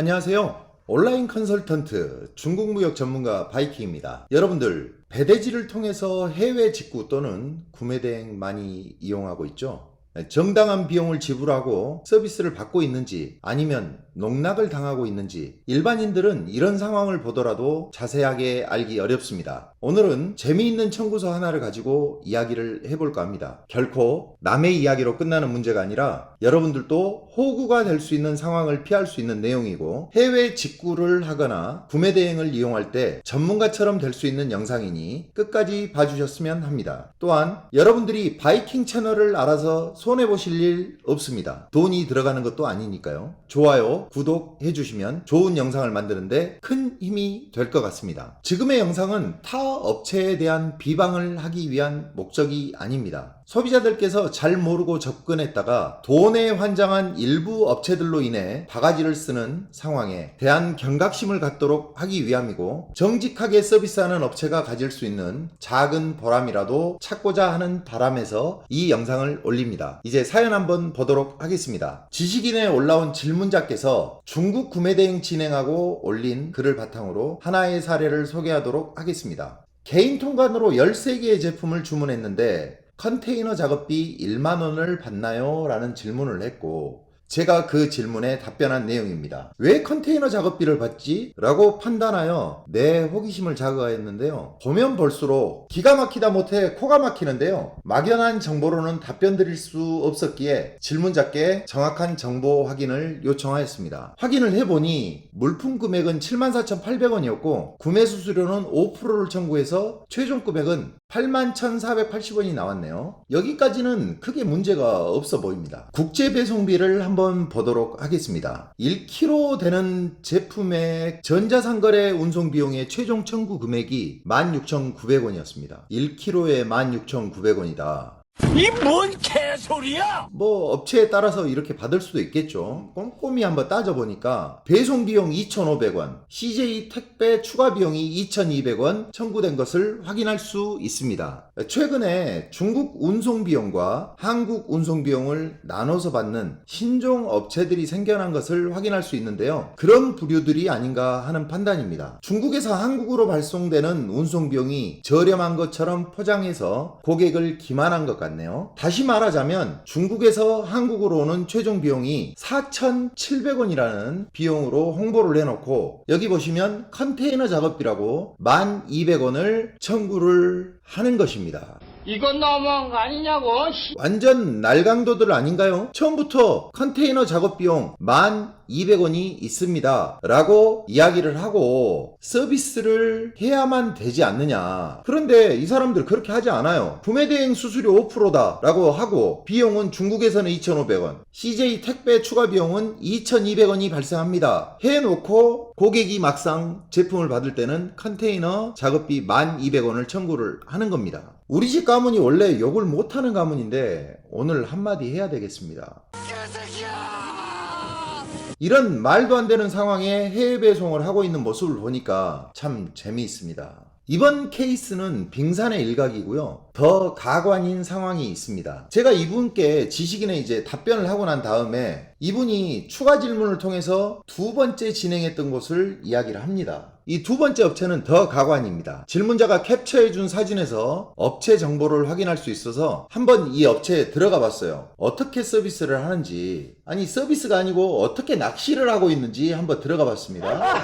안녕하세요. 온라인 컨설턴트 중국무역 전문가 바이킹입니다. 여러분들 배대지를 통해서 해외 직구 또는 구매 대행 많이 이용하고 있죠? 정당한 비용을 지불하고 서비스를 받고 있는지 아니면 농락을 당하고 있는지 일반인들은 이런 상황을 보더라도 자세하게 알기 어렵습니다. 오늘은 재미있는 청구서 하나를 가지고 이야기를 해볼까 합니다. 결코 남의 이야기로 끝나는 문제가 아니라 여러분들도 호구가 될 수 있는 상황을 피할 수 있는 내용이고 해외 직구를 하거나 구매 대행을 이용할 때 전문가처럼 될 수 있는 영상이니 끝까지 봐주셨으면 합니다. 또한 여러분들이 바이킹 채널을 알아서 손해보실 일 없습니다. 돈이 들어가는 것도 아니니까요. 좋아요, 구독 해주시면 좋은 영상을 만드는데 큰 힘이 될 것 같습니다. 지금의 영상은 타 업체에 대한 비방을 하기 위한 목적이 아닙니다. 소비자들께서 잘 모르고 접근했다가 돈에 환장한 일부 업체들로 인해 바가지를 쓰는 상황에 대한 경각심을 갖도록 하기 위함이고, 정직하게 서비스하는 업체가 가질 수 있는 작은 보람이라도 찾고자 하는 바람에서 이 영상을 올립니다. 이제 사연 한번 보도록 하겠습니다. 지식인에 올라온 질문자께서 중국 구매 대행 진행하고 올린 글을 바탕으로 하나의 사례를 소개하도록 하겠습니다. 개인 통관으로 13개의 제품을 주문했는데 컨테이너 작업비 1만원을 받나요? 라는 질문을 했고, 제가 그 질문에 답변한 내용입니다. 왜 컨테이너 작업비를 받지? 라고 판단하여 내 호기심을 자극하였는데요. 보면 볼수록 기가 막히다 못해 코가 막히는데요. 막연한 정보로는 답변 드릴 수 없었기에 질문자께 정확한 정보 확인을 요청하였습니다. 확인을 해보니 물품 금액은 74,800원이었고 구매 수수료는 5%를 청구해서 최종 금액은 81,480원이 나왔네요. 여기까지는 크게 문제가 없어 보입니다. 국제 배송비를 한번 보도록 하겠습니다. 1kg 되는 제품의 전자상거래 운송 비용의 최종 청구 금액이 16,900원이었습니다. 1kg에 16,900원이다. 이 뭔 개소리야! 뭐 업체에 따라서 이렇게 받을 수도 있겠죠. 꼼꼼히 한번 따져보니까 배송비용 2,500원, CJ 택배 추가 비용이 2,200원 청구된 것을 확인할 수 있습니다. 최근에 중국 운송비용과 한국 운송비용을 나눠서 받는 신종 업체들이 생겨난 것을 확인할 수 있는데요. 그런 부류들이 아닌가 하는 판단입니다. 중국에서 한국으로 발송되는 운송비용이 저렴한 것처럼 포장해서 고객을 기만한 것 같네요. 다시 말하자면 중국에서 한국으로 오는 최종 비용이 4,700원이라는 비용으로 홍보를 해놓고 여기 보시면 컨테이너 작업비라고 1,200원을 청구를 하는 것입니다. 이건 너무한 거 아니냐고. 완전 날강도들 아닌가요? 처음부터 컨테이너 작업 비용 1,200원이 있습니다 라고 이야기를 하고 서비스를 해야만 되지 않느냐. 그런데 이 사람들 그렇게 하지 않아요. 구매대행 수수료 5%다 라고 하고 비용은 중국에서는 2,500원, CJ 택배 추가 비용은 2,200원이 발생합니다 해놓고 고객이 막상 제품을 받을 때는 컨테이너 작업비 1,200원을 청구를 하는 겁니다. 우리 집 가문이 원래 욕을 못하는 가문인데 오늘 한마디 해야 되겠습니다. 이런 말도 안 되는 상황에 해외 배송을 하고 있는 모습을 보니까 참 재미있습니다. 이번 케이스는 빙산의 일각이고요. 더 가관인 상황이 있습니다. 제가 이분께 지식인의 이제 답변을 하고 난 다음에 이분이 추가 질문을 통해서 두 번째 진행했던 곳을 이야기를 합니다. 이 두 번째 업체는 더 가관입니다. 질문자가 캡처해준 사진에서 업체 정보를 확인할 수 있어서 한번 이 업체에 들어가 봤어요. 어떻게 서비스를 하는지, 아니 서비스가 아니고 어떻게 낚시를 하고 있는지 한번 들어가 봤습니다.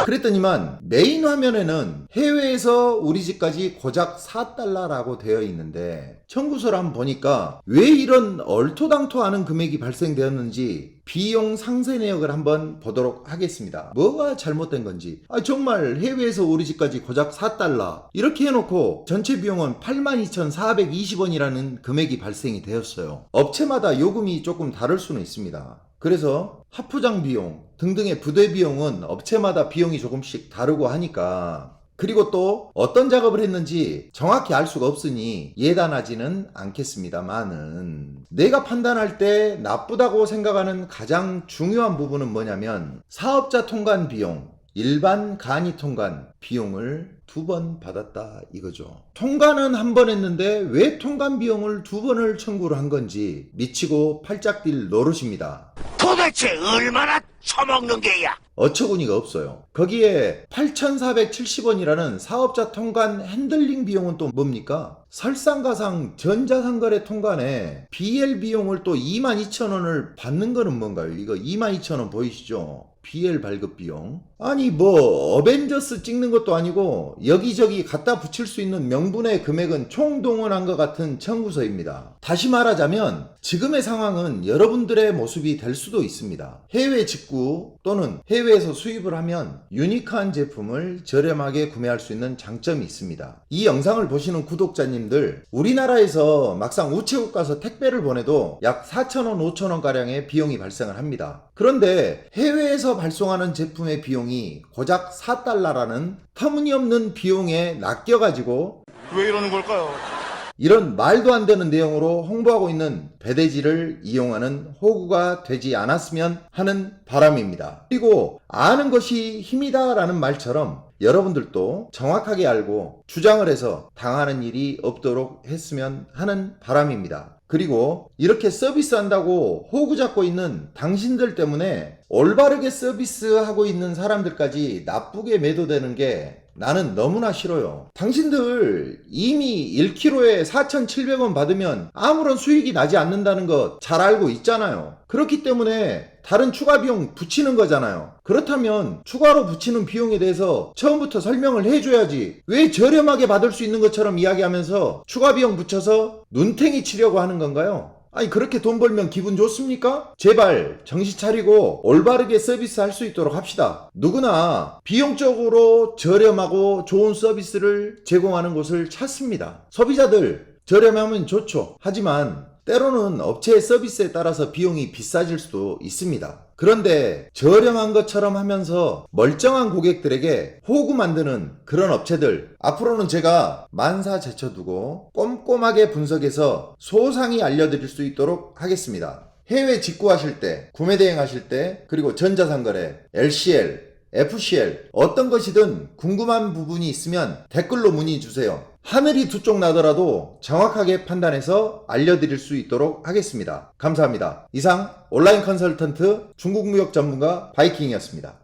그랬더니만 메인 화면에는 해외에서 우리 집까지 고작 4달러라고 되어 있는데 청구서를 한번 보니까 왜 이런 얼토당토하는 금액이 발생되었는지 비용 상세 내역을 한번 보도록 하겠습니다. 뭐가 잘못된 건지. 정말 해외에서 우리 집까지 고작 4달러 이렇게 해놓고 전체 비용은 82,420원이라는 금액이 발생이 되었어요. 업체마다 요금이 조금 다를 수는 있습니다. 그래서 하포장 비용 등등의 부대 비용은 업체마다 비용이 조금씩 다르고 하니까, 그리고 또 어떤 작업을 했는지 정확히 알 수가 없으니 예단하지는 않겠습니다만은, 내가 판단할 때 나쁘다고 생각하는 가장 중요한 부분은 뭐냐면 사업자 통관 비용, 일반 간이 통관 비용을 2번 받았다 이거죠. 통관은 한 번 했는데 왜 통관 비용을 2번을 청구를 한 건지 미치고 팔짝 뛸 노릇입니다. 도대체 대체 얼마나 처먹는 게야? 어처구니가 없어요. 거기에 8,470원이라는 사업자 통관 핸들링 비용은 또 뭡니까? 설상가상 전자상거래 통관에 BL 비용을 또 22,000원을 받는 거는 뭔가요? 이거 22,000원 보이시죠? BL 발급 비용. 아니 뭐 어벤져스 찍는 것도 아니고 여기저기 갖다 붙일 수 있는 명분의 금액은 총동원한 것 같은 청구서입니다. 다시 말하자면 지금의 상황은 여러분들의 모습이 될 수도 있습니다. 해외 직구 또는 해외에서 수입을 하면 유니크한 제품을 저렴하게 구매할 수 있는 장점이 있습니다. 이 영상을 보시는 구독자님들, 우리나라에서 막상 우체국 가서 택배를 보내도 약 4,000원, 5,000원 가량의 비용이 발생을 합니다. 그런데 해외에서 발송하는 제품의 비용이 고작 4달러라는 터무니없는 비용에 낚여가지고 왜 이러는 걸까요? 이런 말도 안 되는 내용으로 홍보하고 있는 배대지를 이용하는 호구가 되지 않았으면 하는 바람입니다. 그리고 아는 것이 힘이다 라는 말처럼 여러분들도 정확하게 알고 주장을 해서 당하는 일이 없도록 했으면 하는 바람입니다. 그리고 이렇게 서비스한다고 호구 잡고 있는 당신들 때문에 올바르게 서비스하고 있는 사람들까지 나쁘게 매도되는 게 나는 너무나 싫어요. 당신들 이미 1kg에 4,700원 받으면 아무런 수익이 나지 않는다는 거 잘 알고 있잖아요. 그렇기 때문에 다른 추가 비용 붙이는 거잖아요. 그렇다면 추가로 붙이는 비용에 대해서 처음부터 설명을 해줘야지. 왜 저렴하게 받을 수 있는 것처럼 이야기하면서 추가 비용 붙여서 눈탱이 치려고 하는 건가요? 아니 그렇게 돈 벌면 기분 좋습니까? 제발 정신 차리고 올바르게 서비스 할 수 있도록 합시다. 누구나 비용적으로 저렴하고 좋은 서비스를 제공하는 곳을 찾습니다. 소비자들 저렴하면 좋죠. 하지만 때로는 업체의 서비스에 따라서 비용이 비싸질 수도 있습니다. 그런데 저렴한 것처럼 하면서 멀쩡한 고객들에게 호구 만드는 그런 업체들, 앞으로는 제가 만사 제쳐두고 꼼꼼하게 분석해서 소상히 알려드릴 수 있도록 하겠습니다. 해외 직구하실 때, 구매 대행하실 때, 그리고 전자상거래, LCL, FCL 어떤 것이든 궁금한 부분이 있으면 댓글로 문의 주세요. 하늘이 두 쪽 나더라도 정확하게 판단해서 알려드릴 수 있도록 하겠습니다. 감사합니다. 이상 온라인 컨설턴트 중국무역 전문가 바이킹이었습니다.